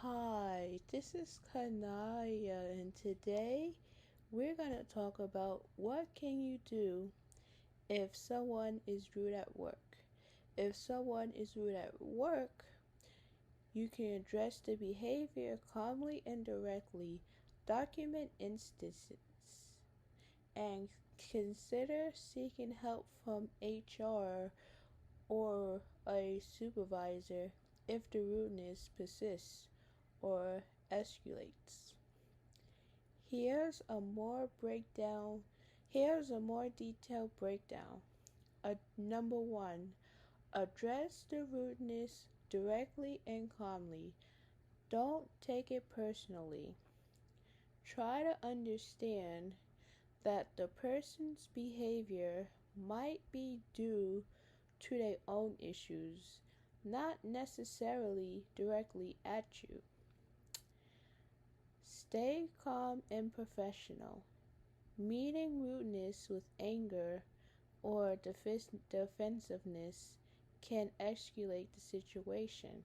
Hi, this is Kanaya, and today we're going to talk about what can you do if someone is rude at work. If someone is rude at work, you can address the behavior calmly and directly, document instances, and consider seeking help from HR or a supervisor if the rudeness persists or escalates. Here's a more breakdown. Here's a more detailed breakdown. Number one, address the rudeness directly and calmly. Don't take it personally. Try to understand that the person's behavior might be due to their own issues, not necessarily directly at you. Stay calm and professional. Meeting rudeness with anger or defensiveness can escalate the situation.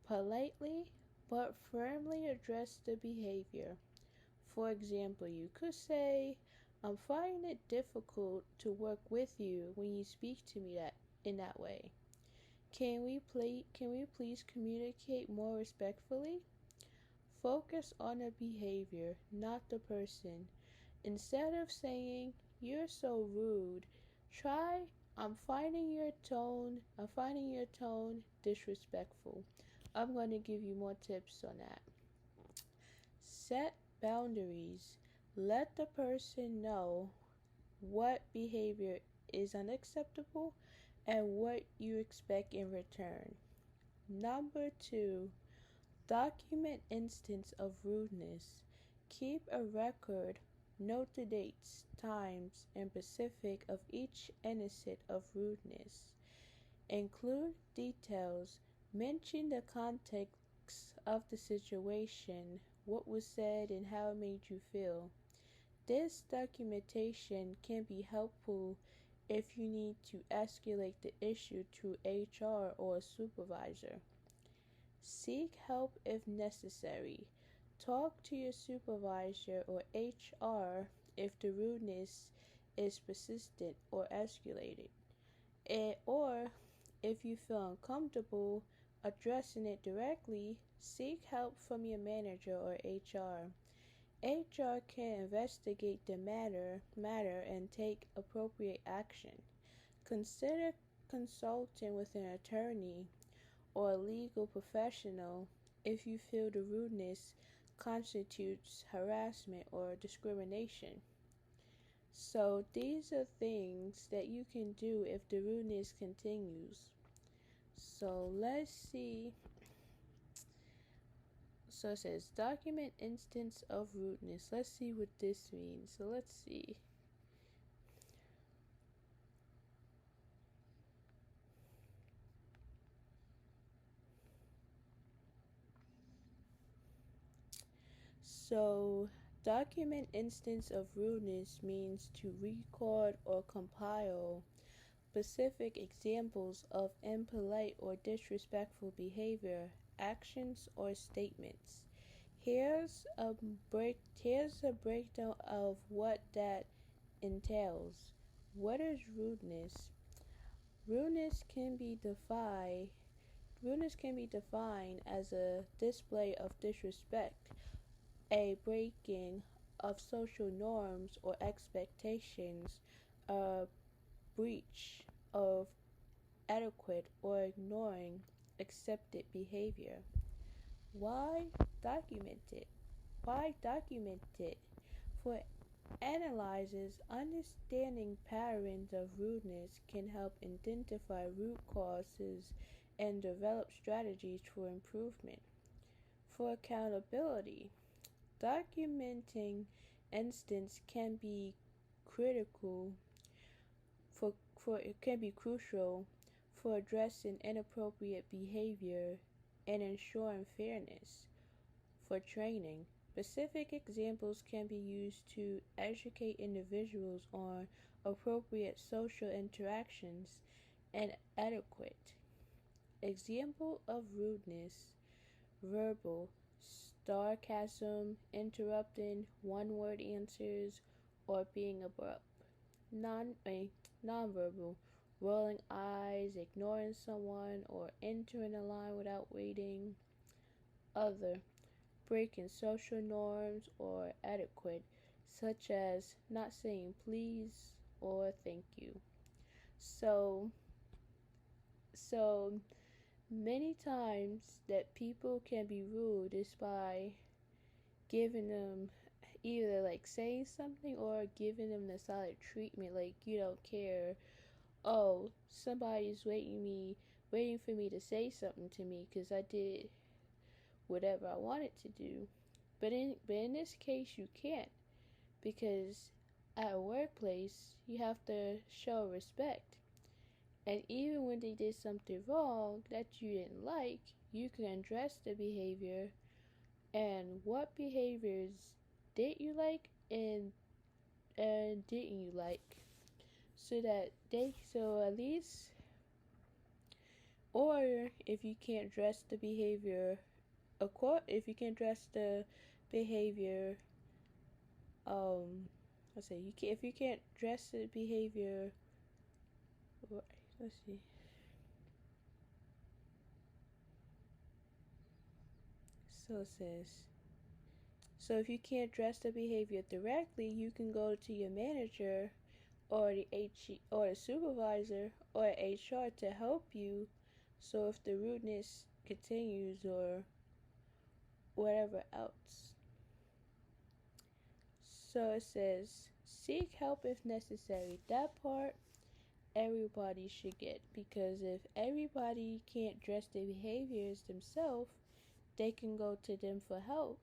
Politely but firmly address the behavior. For example, you could say, "I'm finding it difficult to work with you when you speak to me in that way. Can we please communicate more respectfully?" Focus on the behavior, not the person. Instead of saying, "You're so rude," try, I'm finding your tone disrespectful." I'm going to give you more tips on that. Set boundaries. Let the person know what behavior is unacceptable and what you expect in return. Number two, document instance of rudeness. Keep a record. Note the dates, times, and specific of each incident of rudeness. Include details. Mention the context of the situation, what was said, and how it made you feel. This documentation can be helpful if you need to escalate the issue to HR or a supervisor. Seek help if necessary. Talk to your supervisor or HR if the rudeness is persistent or escalated. Or if you feel uncomfortable addressing it directly, seek help from your manager or HR. HR can investigate the matter and take appropriate action. Consider consulting with an attorney or a legal professional if you feel the rudeness constitutes harassment or discrimination. So, these are things that you can do if the rudeness continues. So, let's see. So, it says document instance of rudeness. Let's see what this means. So, let's see. So, document instance of rudeness means to record or compile specific examples of impolite or disrespectful behavior, actions, or statements. Here's a breakdown of what that entails. What is rudeness? Rudeness can be defined Rudeness can be defined as a display of disrespect, a breaking of social norms or expectations, a breach of etiquette, or ignoring accepted behavior. Why document it? Why document it? For analyzers, understanding patterns of rudeness can help identify root causes and develop strategies for improvement. For accountability, documenting incidents can be critical for it can be crucial for addressing inappropriate behavior and ensuring fairness. For training, specific examples can be used to educate individuals on appropriate social interactions and etiquette. Example of rudeness. verbal, sarcasm, interrupting, one-word answers, or being abrupt. Nonverbal, rolling eyes, ignoring someone, or entering a line without waiting. Other, breaking social norms or etiquette, such as not saying please or thank you. So, so many times that people can be rude is by giving them either like saying something or giving them the solid treatment, like you don't care. Oh, somebody's waiting for me to say something to me because I did whatever I wanted to do. But in this case, you can't, because at a workplace you have to show respect. And even when they did something wrong that you didn't like, you can address the behavior and what behaviors did you like and didn't you like, so at least, or if you can't address the behavior, if you can address the behavior, let's say if you can't address the behavior, let's see. So it says, so if you can't address the behavior directly, you can go to your manager or the supervisor or HR to help you. So if the rudeness continues or whatever else. So it says, seek help if necessary. That part everybody should get, because if everybody can't address their behaviors themselves, they can go to them for help.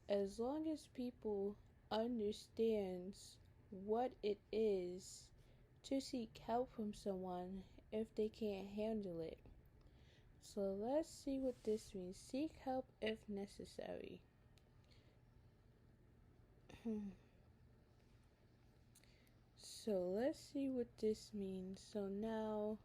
As long as people understands what it is to seek help from someone if they can't handle it. So let's see what this means. Seek help if necessary. So let's see what this means. So now,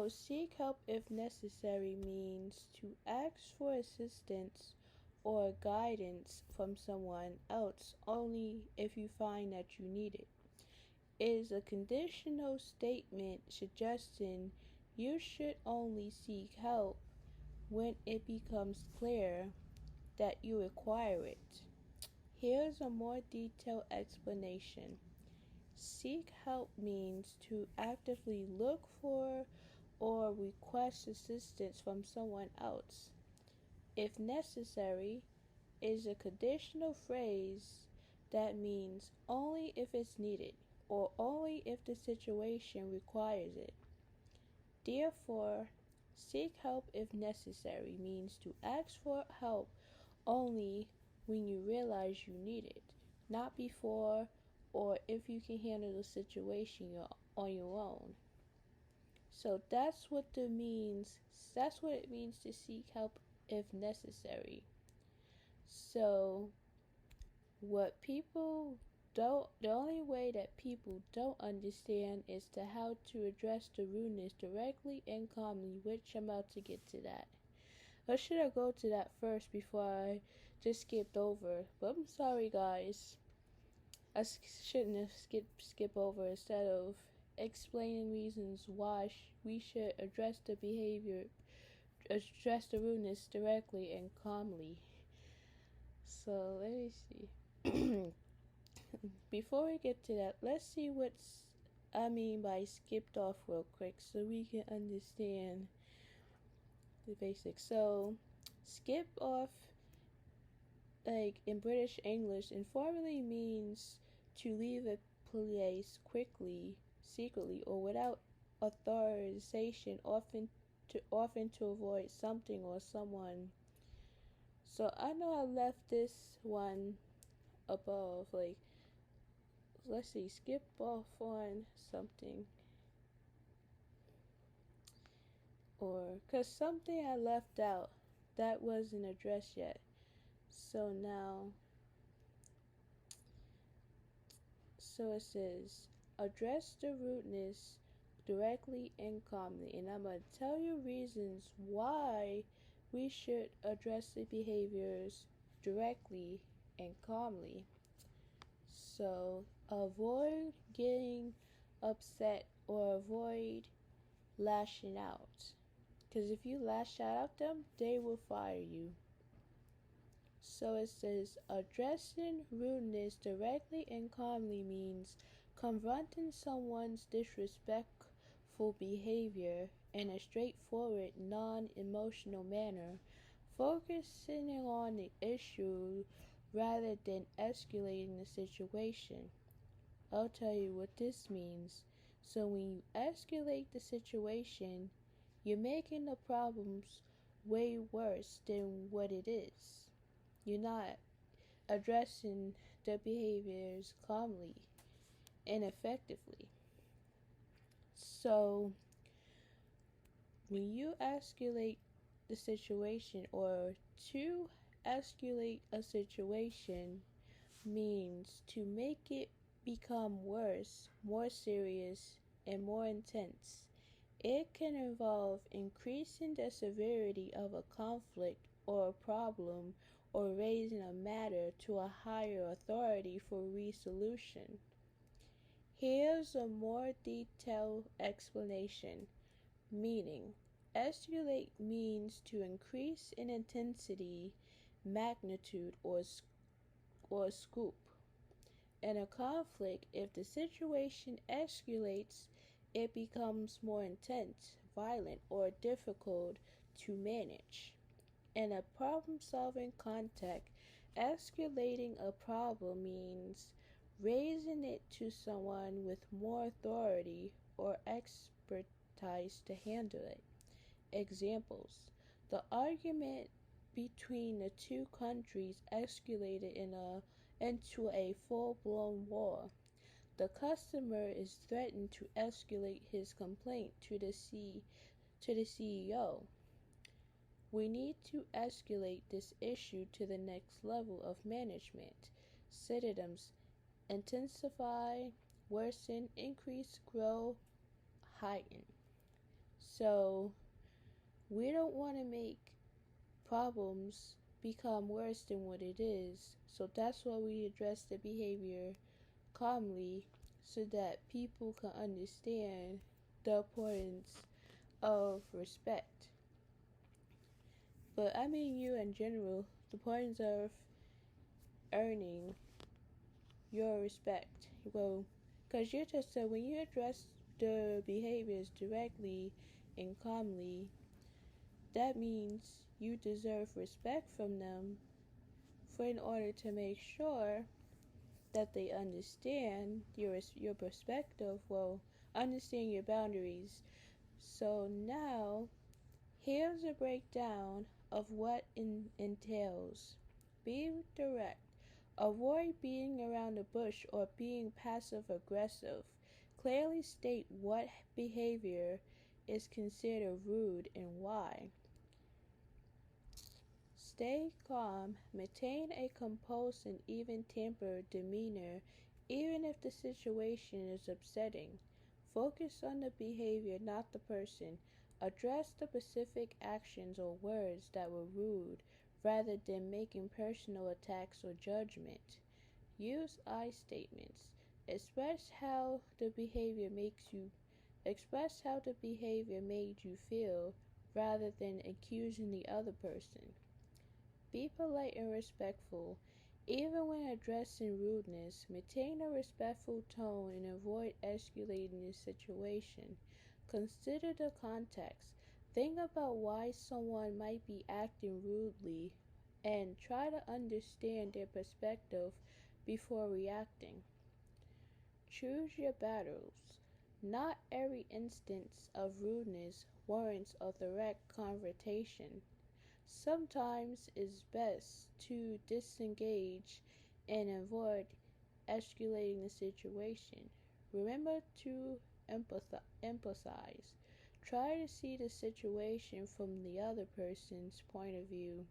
seek help if necessary means to ask for assistance or guidance from someone else only if you find that you need it. It is a conditional statement suggesting you should only seek help when it becomes clear that you require it. Here's a more detailed explanation. Seek help means to actively look for or request assistance from someone else. If necessary is a conditional phrase that means only if it's needed or only if the situation requires it. Therefore, seek help if necessary means to ask for help only when you realize you need it, not before or if you can handle the situation on your own. So that's what it means to seek help if necessary. So what people don't the only way that people don't understand is to how to address the rudeness directly and calmly, which I'm about to get to that. Or should I go to that first before I just skipped over? But I'm sorry, guys. I shouldn't have skip over instead of explaining reasons why we should address the rudeness directly and calmly. So let me see. Before we get to that, let's see what's I mean by skipped off real quick so we can understand the basics. So, skip off, like in British English, informally means to leave a place quickly, secretly, or without authorization, often to avoid something or someone. So I know I left this one above, like, let's see, skip off on something, or because something I left out that wasn't addressed yet. So now, so it says, address the rudeness directly and calmly. And I'm going to tell you reasons why we should address the behaviors directly and calmly. So avoid getting upset or avoid lashing out. Because if you lash out at them, they will fire you. So it says addressing rudeness directly and calmly means confronting someone's disrespectful behavior in a straightforward, non emotional manner, focusing on the issue rather than escalating the situation. I'll tell you what this means. So when you escalate the situation, you're making the problems way worse than what it is. You're not addressing the behaviors calmly and effectively. So when you escalate the situation, or to escalate a situation means to make it become worse, more serious, and more intense. It can involve increasing the severity of a conflict or a problem, or raising a matter to a higher authority for resolution. Here's a more detailed explanation. Meaning, escalate means to increase in intensity, magnitude, or scope. In a conflict, if the situation escalates, it becomes more intense, violent, or difficult to manage. In a problem solving context, escalating a problem means raising it to someone with more authority or expertise to handle it. Examples: the argument between the two countries escalated into a full blown war. The customer is threatened to escalate his complaint to the CEO. We need to escalate this issue to the next level of management. Synonyms: intensify, worsen, increase, grow, heighten. So we don't want to make problems become worse than what it is. So that's why we address the behavior calmly, so that people can understand the importance of respect. But I mean you in general, the importance of earning your respect. Well, because you just said when you address the behaviors directly and calmly, that means you deserve respect from them, for in order to make sure that they understand your perspective, well, understand your boundaries. So now, here's a breakdown of what entails. Be direct. Avoid beating around the bush or being passive aggressive. Clearly state what behavior is considered rude and why. Stay calm. Maintain a composed and even-tempered demeanor even if the situation is upsetting. Focus on the behavior, not the person. Address the specific actions or words that were rude rather than making personal attacks or judgment. Use I statements. Express how the behavior made you feel rather than accusing the other person. Be polite and respectful. Even when addressing rudeness, maintain a respectful tone and avoid escalating the situation. Consider the context. Think about why someone might be acting rudely and try to understand their perspective before reacting. Choose your battles. Not every instance of rudeness warrants a direct confrontation. Sometimes it's best to disengage and avoid escalating the situation. Remember to empathize. Try to see the situation from the other person's point of view.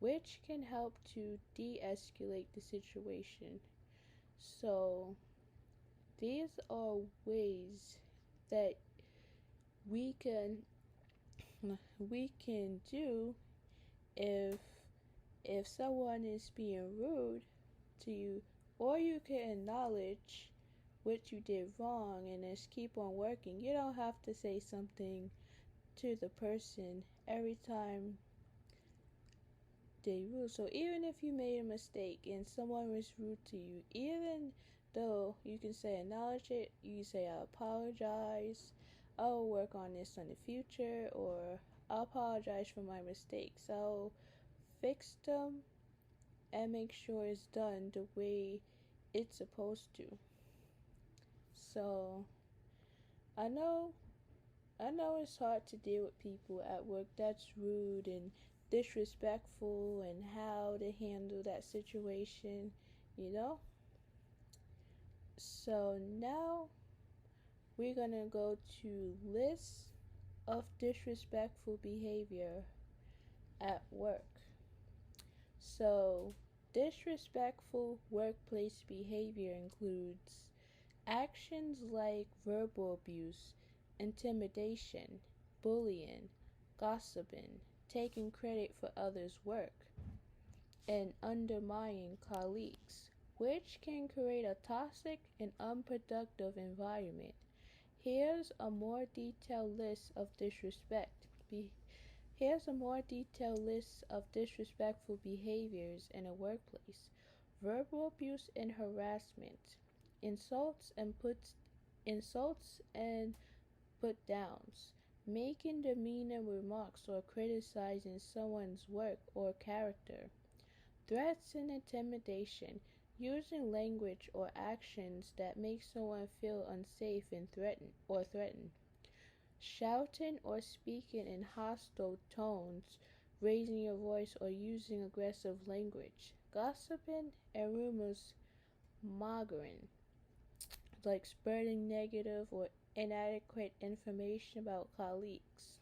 which can help to de-escalate the situation. So these are ways that we can we can do if someone is being rude to you, or you can acknowledge what you did wrong and just keep on working. You don't have to say something to the person every time they rude. So even if you made a mistake and someone was rude to you, even though you can say acknowledge it, you say I apologize, I'll work on this in the future, or I apologize for my mistakes. I'll fix them and make sure it's done the way it's supposed to. So I know it's hard to deal with people at work that's rude and disrespectful and how to handle that situation, you know? So now we're gonna go to lists of disrespectful behavior at work. So disrespectful workplace behavior includes actions like verbal abuse, intimidation, bullying, gossiping, taking credit for others' work, and undermining colleagues, which can create a toxic and unproductive environment. Here's a more detailed list of disrespect. Here's a more detailed list of disrespectful behaviors in a workplace. Verbal abuse and harassment, insults and put downs, making demeaning remarks or criticizing someone's work or character, threats and intimidation, using language or actions that make someone feel unsafe and threatened, shouting or speaking in hostile tones, raising your voice or using aggressive language, gossiping and rumors mongering, like spreading negative or inadequate information about colleagues,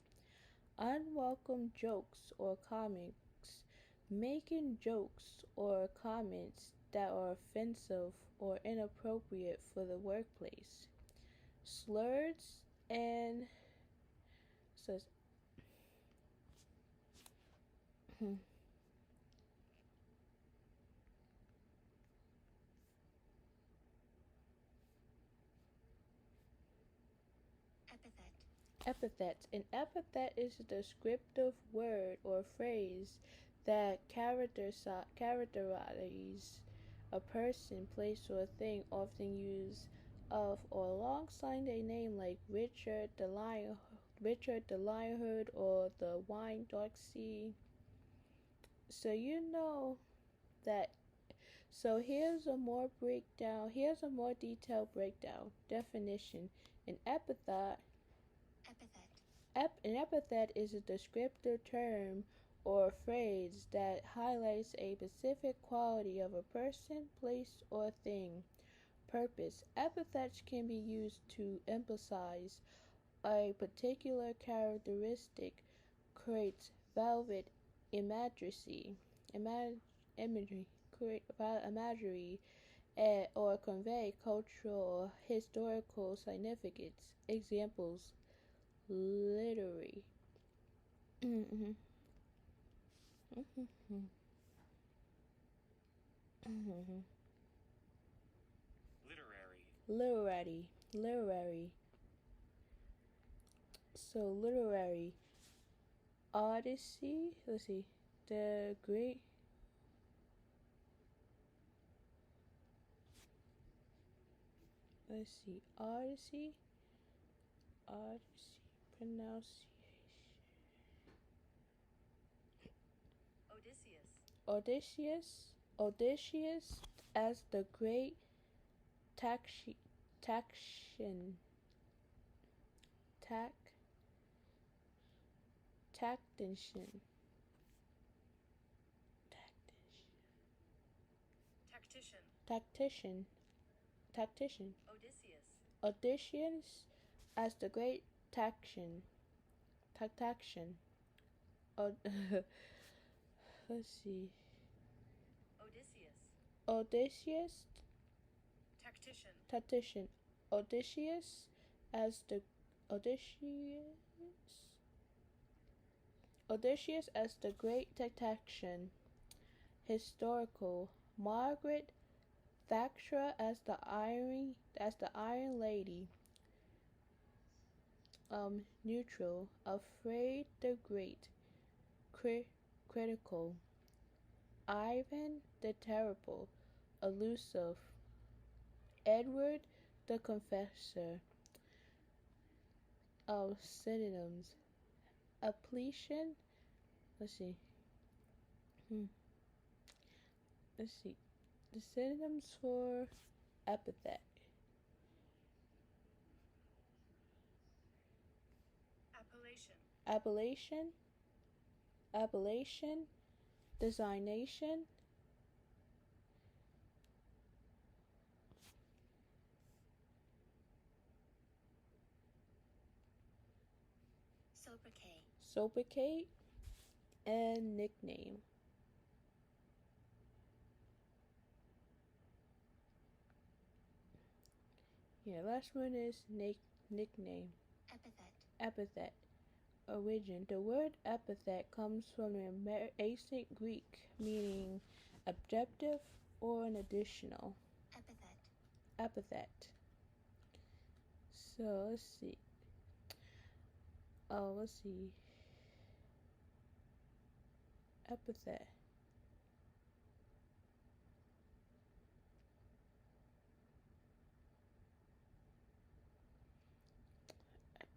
unwelcome jokes or comments, making jokes or comments that are offensive or inappropriate for the workplace, slurs and says epithets. An epithet is a descriptive word or phrase that characterizes a person, place, or thing, often used of or alongside a name like Richard the Lionheart, or the Wine Doxy. So you know that. So here's a more detailed breakdown. Definition: An epithet an epithet is a descriptive term or phrase that highlights a specific quality of a person, place, or thing. Purpose: Epithets can be used to emphasize a particular characteristic, create velvet imagery, imagery, create imagery, or convey cultural or historical significance. Examples: literary. Mhm. Mhm. Mhm. Literary. Literary. So literary. Odyssey. Let's see. The Great. Let's see. Odyssey. Odyssey. Pronunciation. Odysseus as the great taxi, taxian, tac, tactician, tactician, tactician. Odysseus as the great tactician, let's see. Odysseus. Odysseus. Tactician. Tactician. Odysseus as the Odysseus. Odysseus as the great tactician. Historical. Margaret Thatcher as the Iron Lady. Neutral. Afraid the Great. Critical. Ivan the Terrible. Elusive. Edward the Confessor. Synonyms. Appellation. Let's see. Let's see. The synonyms for epithet. Appellation. Appellation. Appellation. Designation. Sobriquet. Sobriquet. And nickname. Yeah, last one is nickname. Epithet. Epithet. Origin. The word epithet comes from the ancient Greek, meaning adjective or an additional. Epithet. Epithet. So let's see. Let's see. Epithet.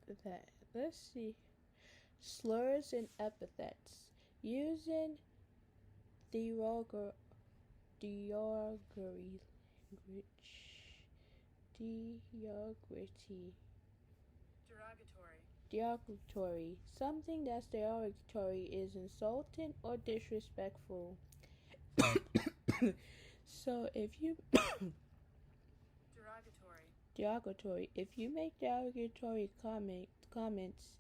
Epithet. Let's see. Slurs and epithets. Using derogatory derogatory. Something that's derogatory is insulting or disrespectful. So if you derogatory. If you make derogatory comments,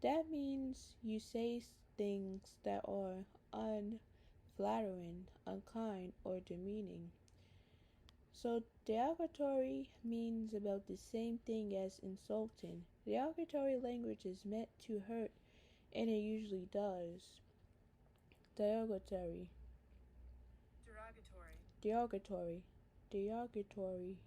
that means you say things that are unflattering, unkind, or demeaning. So derogatory means about the same thing as insulting. Derogatory language is meant to hurt, and it usually does. Derogatory. Derogatory. Derogatory.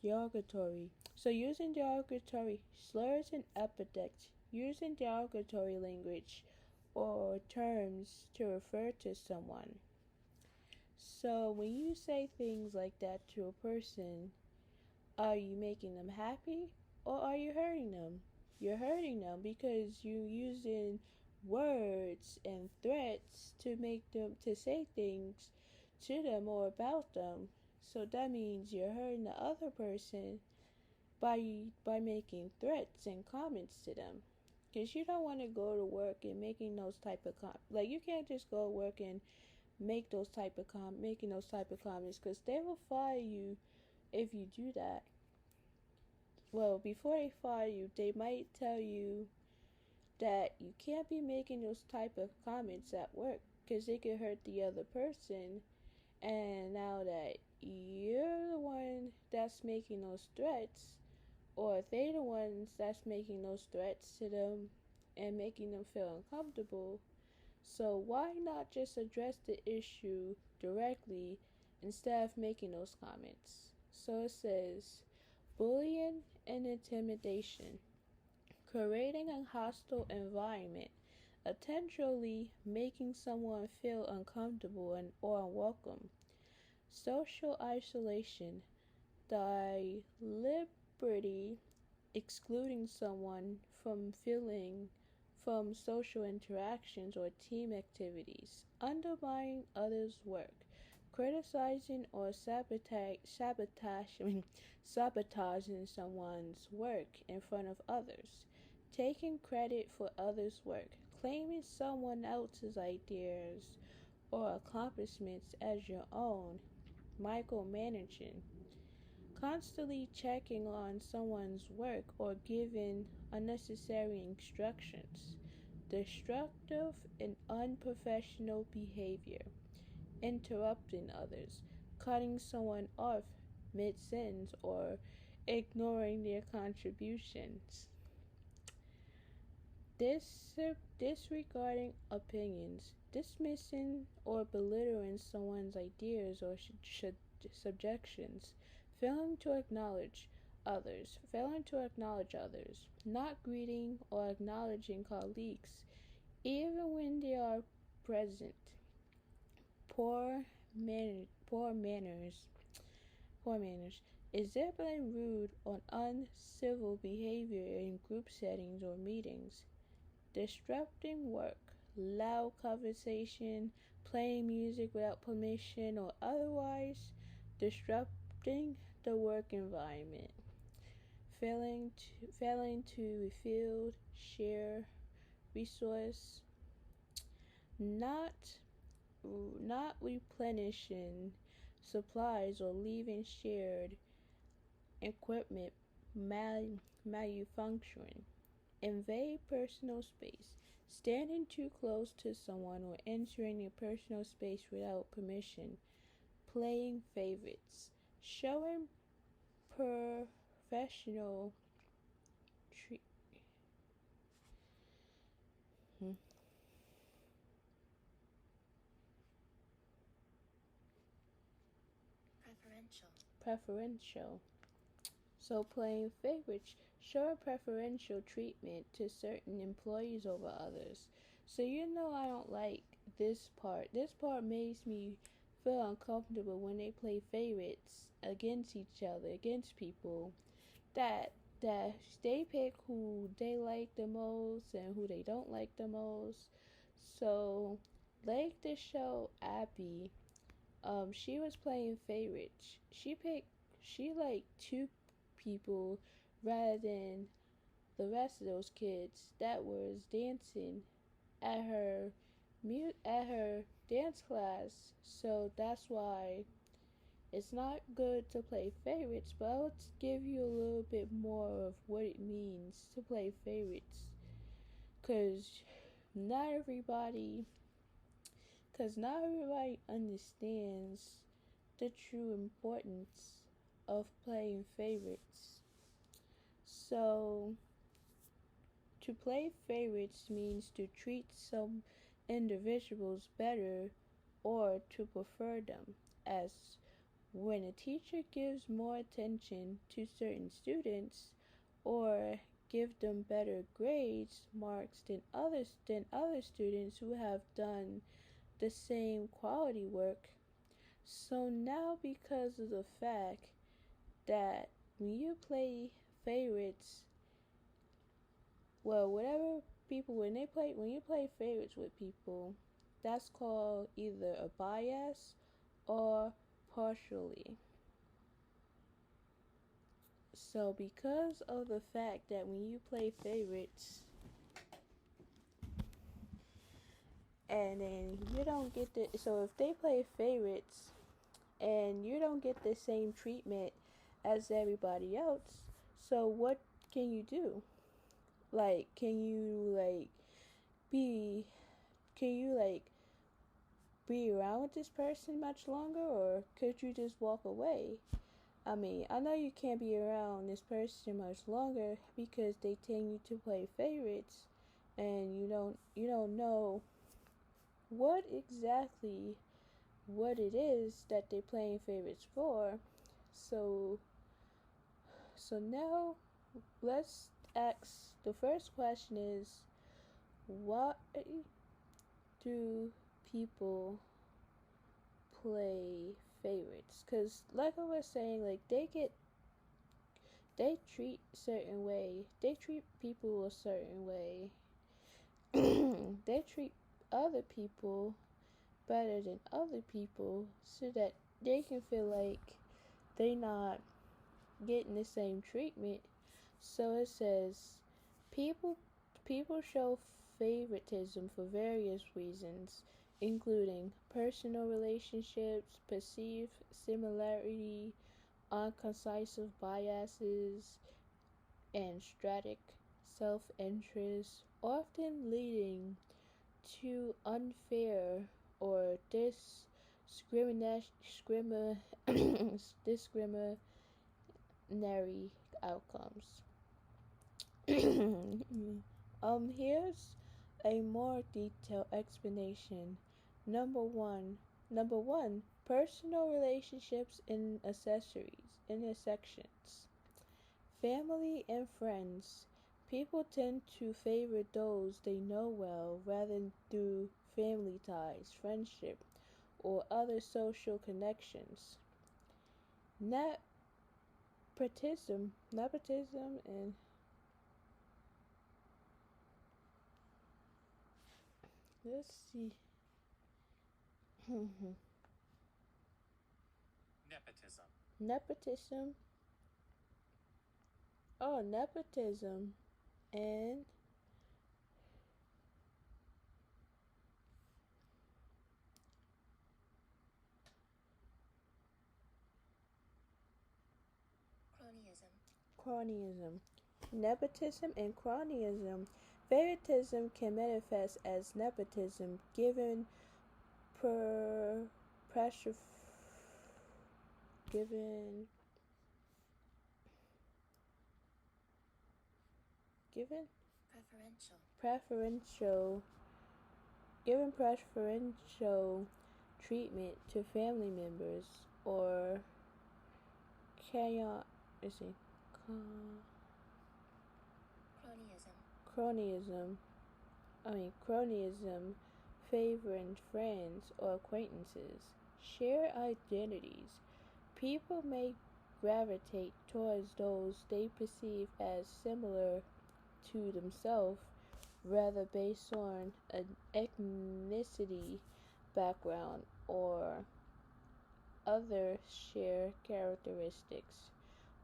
Derogatory. So using derogatory slurs and epithets, using derogatory language or terms to refer to someone. So when you say things like that to a person, are you making them happy or are you hurting them? You're hurting them because you're using words and threats to make them to say things to them or about them. So that means you're hurting the other person by making threats and comments to them. Because you don't want to go to work and making those type of like you can't just go to work and make those type of making those type of comments because they will fire you if you do that. Well, before they fire you, they might tell you that you can't be making those type of comments at work because it could hurt the other person. And now that you're the one that's making those threats, or if they the ones that's making those threats to them and making them feel uncomfortable, so why not just address the issue directly instead of making those comments? So it says, bullying and intimidation, creating a hostile environment, intentionally making someone feel uncomfortable and or unwelcome. Social isolation, deliberately excluding someone from social interactions or team activities, undermining others' work, criticizing or sabotaging someone's work in front of others, taking credit for others' work, claiming someone else's ideas or accomplishments as your own, micromanaging, constantly checking on someone's work or giving unnecessary instructions, destructive and unprofessional behavior, interrupting others, cutting someone off mid sentence, or ignoring their contributions. Disregarding opinions, dismissing or belittling someone's ideas or subjections, failing to acknowledge others, not greeting or acknowledging colleagues, even when they are present, poor poor manners, poor manners, exhibiting rude or uncivil behavior in group settings or meetings, disrupting work, loud conversation, playing music without permission, or otherwise disrupting the work environment, failing to refill, share, resource, not not replenishing supplies or leaving shared equipment malfunctioning, invade personal space, standing too close to someone or entering a personal space without permission, playing favorites, showing professional tre- hmm, Preferential. preferential. So playing favorites, showing preferential treatment to certain employees over others. So I don't like this part. This part makes me feel uncomfortable when they play favorites against each other, against people. That that they pick who they like the most and who they don't like the most. So like the show Abby, she was playing favorites. She liked two people rather than the rest of those kids that was dancing at her dance class. So that's why it's not good to play favorites, but I'll give you a little bit more of what it means to play favorites. Cause not everybody, cause not everybody understands the true importance of playing favorites. So to play favorites means to treat some individuals better or to prefer them, as when a teacher gives more attention to certain students or give them better grades marks than other students who have done the same quality work. So now because of the fact that when you play favorites, well, whatever people when you play favorites with people, that's called either a bias or partially. So because of the fact that when you play favorites and then you don't get the so if they play favorites and you don't get the same treatment as everybody else, so what can you do? Like be can you be around with this person much longer, or could you just walk away? I mean, I know you can't be around this person much longer because they tell you to play favorites and you don't know what exactly what it is that they're playing favorites for. So now let's ask the first question is, why do people play favorites? Because like I was saying, like they treat certain way, they treat people a certain way. They treat other people better than other people so that they can feel like they not getting the same treatment. So it says people people show favoritism for various reasons, including personal relationships, perceived similarity, unconcisive biases, and self-interest, often leading to unfair or discriminatory outcomes. Here's a more detailed explanation. Number one, Number one, personal relationships and accessories, intersections. Family and friends. People tend to favor those they know well rather than through family ties, friendship, or other social connections. Nepotism, and let's see. Nepotism. Nepotism. Oh, nepotism and Cronyism. cronyism. Nepotism and cronyism. Favoritism can manifest as nepotism given per pressure given given Preferential. preferential treatment to family members or can let's see Cronyism. cronyism favoring friends or acquaintances. Share identities. People may gravitate towards those they perceive as similar to themselves, rather based on an ethnicity, background, or other shared characteristics.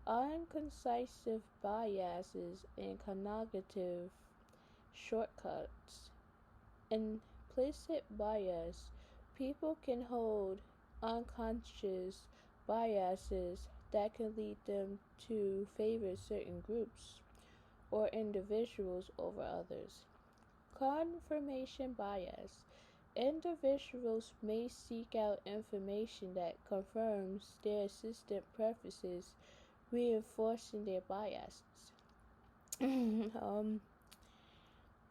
Unconcisive biases and cognitive shortcuts. Implicit bias. People can hold unconscious biases that can lead them to favor certain groups or individuals over others. Confirmation bias. Individuals may seek out information that confirms their assistant preferences, reinforcing their biases.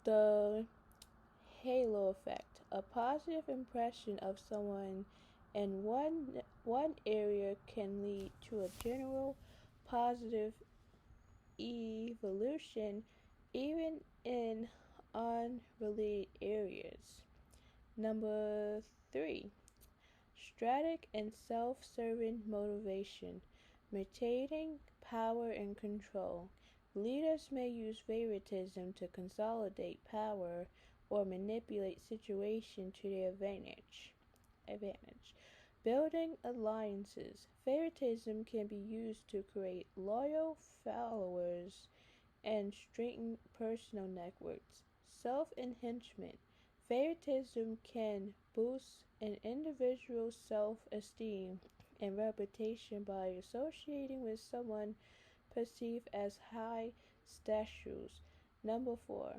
The halo effect. A positive impression of someone in one area can lead to a general positive evolution even in unrelated areas. Number 3. Strategic and self-serving motivation. Maintaining power and control. Leaders may use favoritism to consolidate power or manipulate situations to their advantage. Building alliances. Favoritism can be used to create loyal followers and strengthen personal networks. Self-enhancement. Favoritism can boost an individual's self-esteem and reputation by associating with someone perceived as high status. Number 4.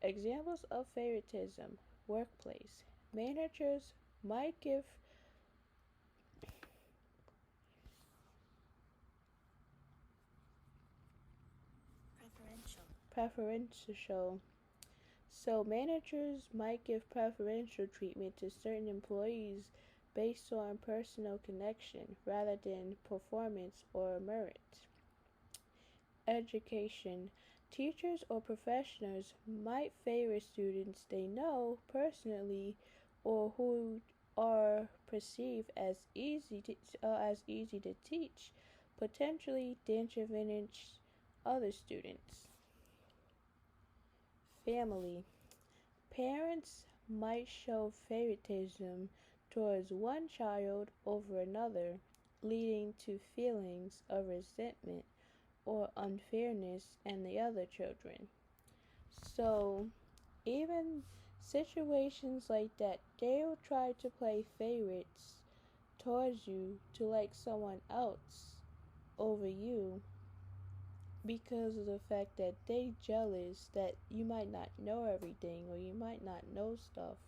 Examples of favoritism. Workplace. Managers might give preferential managers might give preferential treatment to certain employees based on personal connection rather than performance or merit. Education. Teachers or professors might favor students they know personally or who are perceived as easy to teach, potentially disadvantage other students. Family. Parents might show favoritism towards one child over another, leading to feelings of resentment or unfairness in the other children. So, even situations like that, they'll try to play favorites towards you to like someone else over you. because of the fact that they jealous that you might not know everything or you might not know stuff.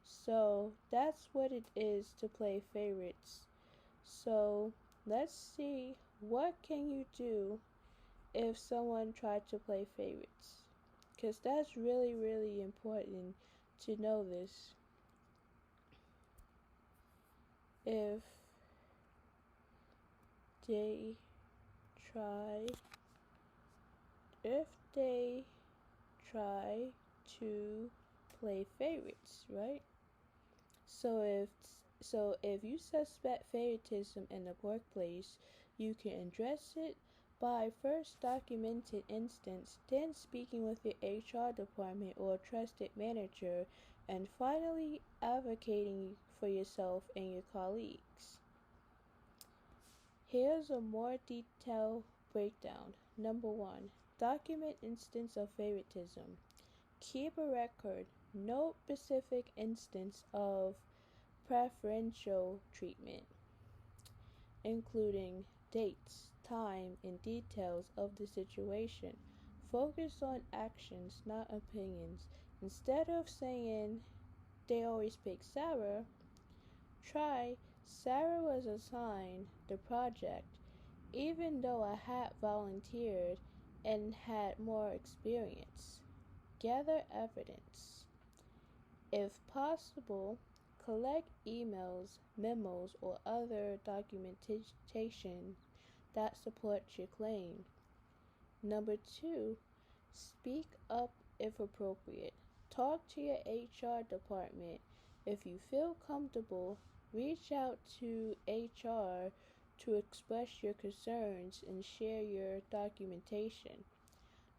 So that's what it is to play favorites. So let's see, what can you do if someone tried to play favorites? Because that's really, really important to know this. If they try, if they try to play favorites, right? So if you suspect favoritism in the workplace, you can address it by first documenting instance, then speaking with your HR department or trusted manager, and finally advocating for yourself and your colleagues. Here's a more detailed breakdown. Number 1. Document instance of favoritism. Keep a record. Note specific instance of preferential treatment, including dates, time, and details of the situation. Focus on actions, not opinions. Instead of saying they always pick Sarah, try Sarah was assigned the project even though I had volunteered and had more experience. Gather evidence. If possible, collect emails, memos, or other documentation that supports your claim. Number 2, speak up if appropriate. Talk to your HR department. If you feel comfortable, reach out to HR to express your concerns and share your documentation.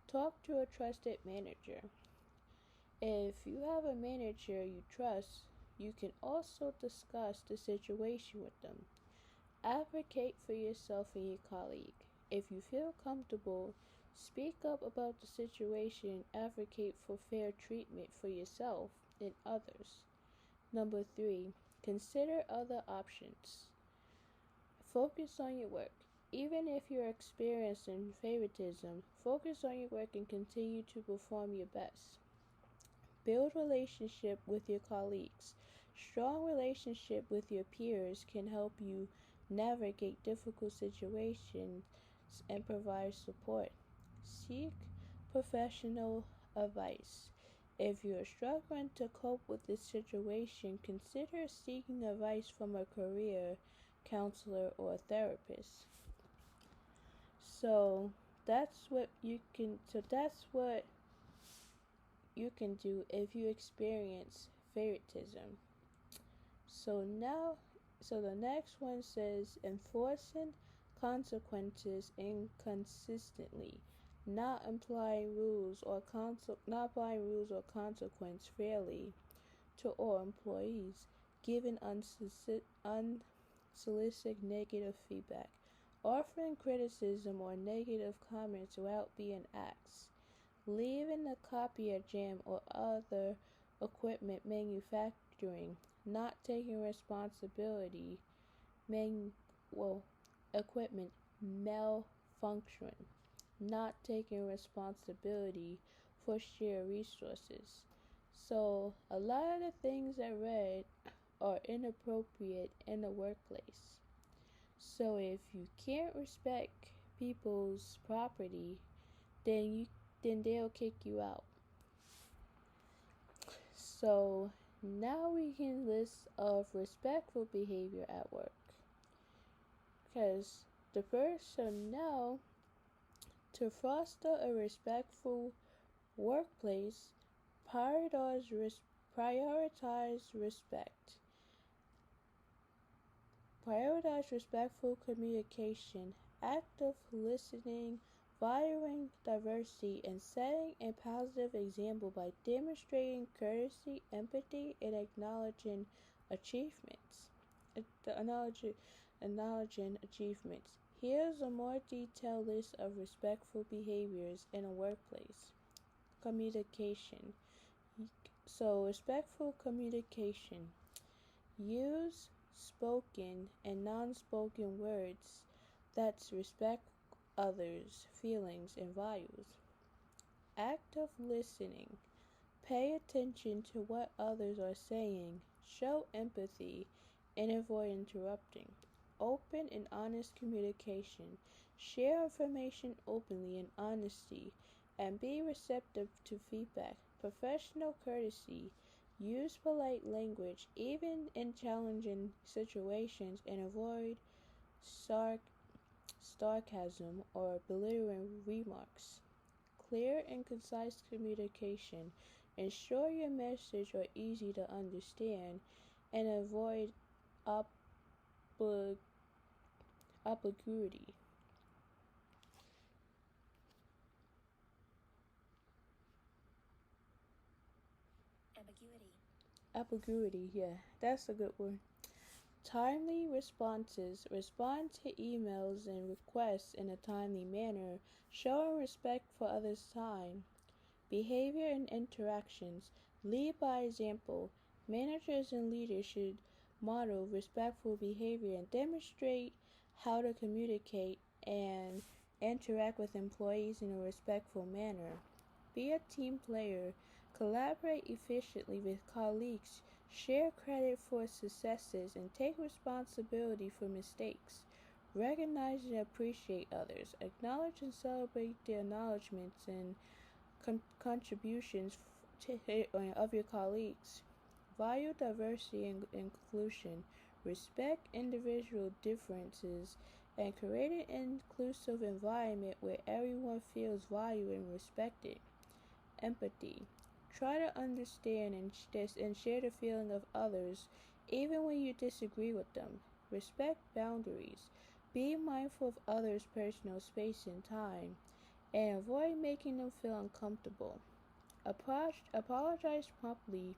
Talk to a trusted manager. If you have a manager you trust, you can also discuss the situation with them. Advocate for yourself and your colleague. If you feel comfortable, speak up about the situation. Advocate for fair treatment for yourself and others. Number 3, consider other options. Focus on your work. Even if you're experiencing favoritism, focus on your work and continue to perform your best. Build relationship with your colleagues. Strong relationship with your peers can help you navigate difficult situations and provide support. Seek professional advice. If you're struggling to cope with this situation, consider seeking advice from a career counselor or a therapist. So that's what you can do if you experience favoritism. So the next one says enforcing consequences inconsistently, not applying rules or consequence fairly to all employees, giving unsolicited negative feedback, offering criticism or negative comments without being asked, leaving the copier jam or other equipment manufacturing, not taking responsibility, equipment malfunctioning, not taking responsibility for shared resources. So a lot of the things I read are inappropriate in the workplace. So if you can't respect people's property, then they'll kick you out. So now we can list of respectful behavior at work. Because the person now to foster a respectful workplace, prioritize respect. Prioritize respectful communication, active listening, valuing diversity, and setting a positive example by demonstrating courtesy, empathy, and acknowledging achievements. Acknowledging achievements. Here's a more detailed list of respectful behaviors in a workplace. Communication. So, respectful communication. Use spoken and non-spoken words that's others' feelings and values. Active listening. Pay attention to what others are saying, show empathy, and avoid interrupting. Open and honest communication. Share information openly and honesty, and be receptive to feedback. Professional courtesy. Use polite language even in challenging situations and avoid sarcasm or belittling remarks. Clear and concise communication. Ensure your message are easy to understand and avoid obli- ambiguity. Ambiguity. Ambiguity, yeah, that's a good one. Timely responses. Respond to emails and requests in a timely manner, showing respect for others' time. Behavior and interactions. Lead by example. Managers and leaders should model respectful behavior and demonstrate how to communicate and interact with employees in a respectful manner. Be a team player. Collaborate efficiently with colleagues. Share credit for successes and take responsibility for mistakes. Recognize and appreciate others. Acknowledge and celebrate their acknowledgments and contributions of your colleagues. Value diversity and inclusion. Respect individual differences and create an inclusive environment where everyone feels valued and respected. Empathy. Try to understand and share the feeling of others even when you disagree with them. Respect boundaries. Be mindful of others' personal space and time and avoid making them feel uncomfortable. Apologize promptly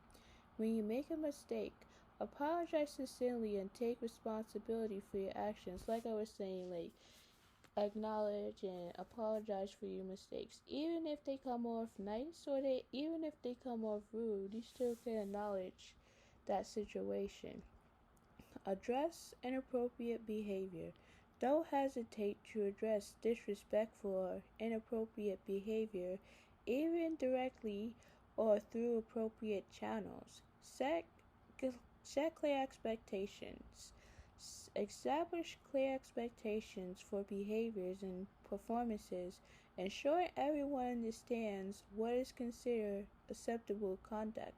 when you make a mistake. Apologize sincerely and take responsibility for your actions. Like I was saying, like acknowledge and apologize for your mistakes. Even if they come off nice or even if they come off rude, you still can acknowledge that situation. Address inappropriate behavior. Don't hesitate to address disrespectful or inappropriate behavior, even directly or through appropriate channels. Set clear expectations. Establish clear expectations for behaviors and performances, ensuring everyone understands what is considered acceptable conduct.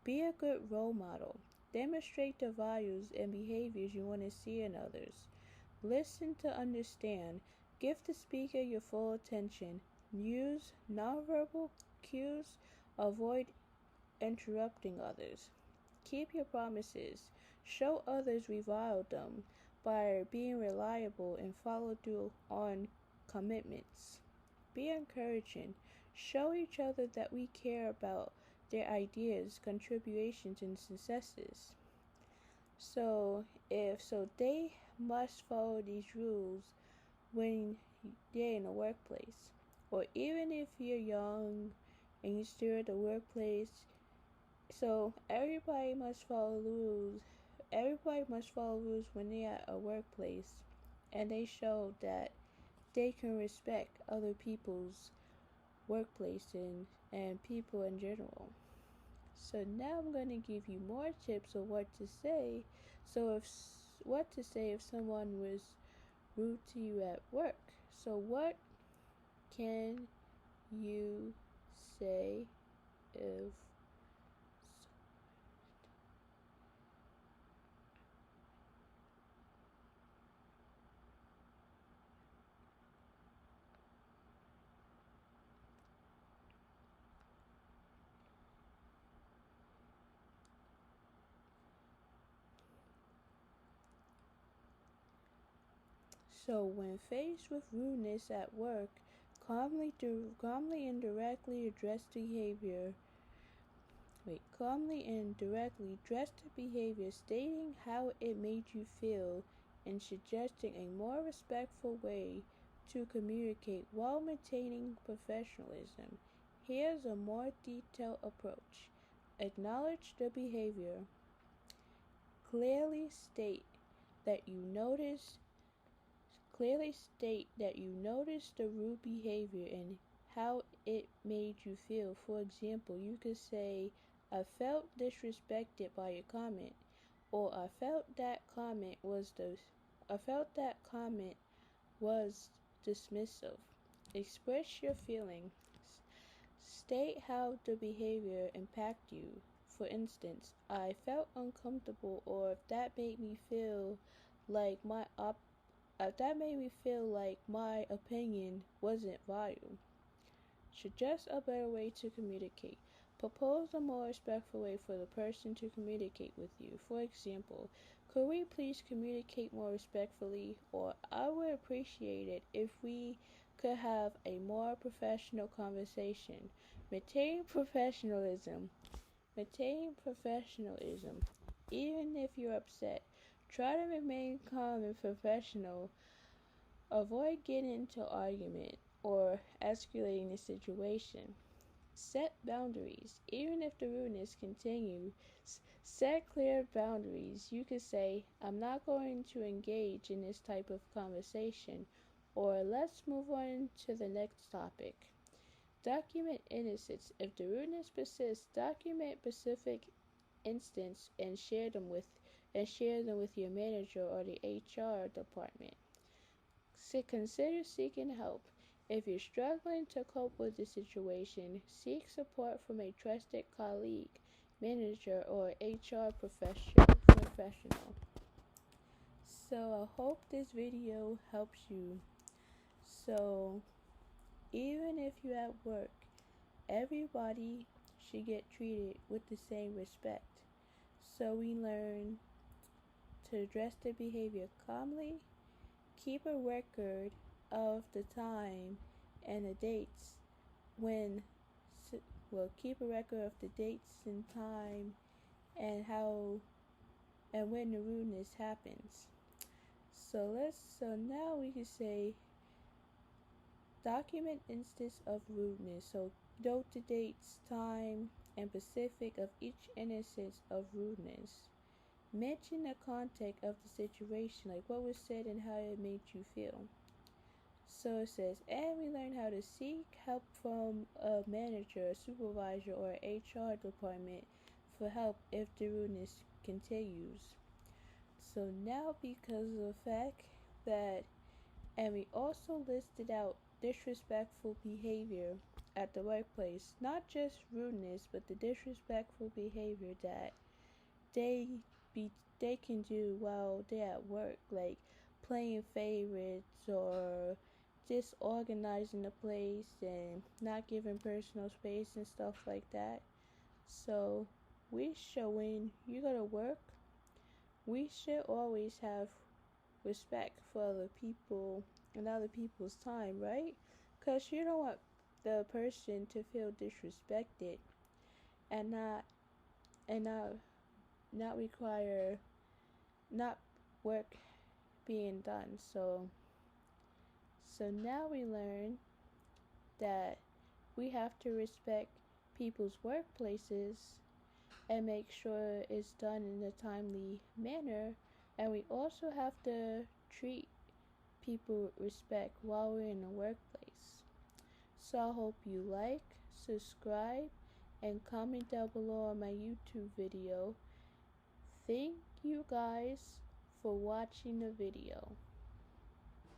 Be a good role model. Demonstrate the values and behaviors you want to see in others. Listen to understand. Give the speaker your full attention. Use nonverbal cues. Avoid interrupting others. Keep your promises. Show others we value them by being reliable and follow through on commitments. Be encouraging. Show each other that we care about their ideas, contributions, and successes. So they must follow these rules when they're in the workplace. Or even if you're young and you're still at the workplace, so everybody must follow rules. Everybody must follow rules when they're at a workplace, and they show that they can respect other people's workplace and people in general. So now I'm going to give you more tips of what to say. So if what to say if someone was rude to you at work. So what can you say if so when faced with rudeness at work, calmly and directly address the behavior. Calmly and directly address the behavior, stating how it made you feel and suggesting a more respectful way to communicate while maintaining professionalism. Here's a more detailed approach. Acknowledge the behavior. Clearly state that you notice Clearly state that you noticed the rude behavior and how it made you feel. For example, you could say, I felt disrespected by your comment, or I felt that comment was dismissive. Express your feelings. State how the behavior impacted you. For instance, I felt uncomfortable, or like my op- if that made me feel like my opinion wasn't valued. Suggest a better way to communicate. Propose a more respectful way for the person to communicate with you. For example, could we please communicate more respectfully? Or I would appreciate it if we could have a more professional conversation. Maintain professionalism. Maintain professionalism. Even if you're upset, try to remain calm and professional. Avoid getting into argument or escalating the situation. Set boundaries. Even if the rudeness continues, set clear boundaries. You could say, I'm not going to engage in this type of conversation, or let's move on to the next topic. Document incidents. If the rudeness persists, document specific incidents and share them with your manager or the HR department. Consider seeking help. If you're struggling to cope with the situation, seek support from a trusted colleague, manager, or HR professional. So I hope this video helps you. So even if you're at work, everybody should get treated with the same respect. So we learn to address the behavior calmly, keep a record of the time and the dates when keep a record of the dates and time and how and when the rudeness happens. So now we can say document instance of rudeness. So note the dates, time, and specific of each instance of rudeness. Mention the context of the situation, like what was said and how it made you feel. So it says, and we learn how to seek help from a manager, a supervisor, or HR department for help if the rudeness continues. So now, because of the fact that, and we also listed out disrespectful behavior at the workplace, not just rudeness, but the disrespectful behavior that they be they can do while they're at work, like playing favorites or disorganizing the place and not giving personal space and stuff like that. So when you go to work, we should always have respect for other people and other people's time, right? Because you don't want the person to feel disrespected and and not not require not work being done. So now we learn that we have to respect people's workplaces and make sure it's done in a timely manner, and we also have to treat people with respect while we're in the workplace. So I hope you like, subscribe, and comment down below on my YouTube video. Thank you guys for watching the video.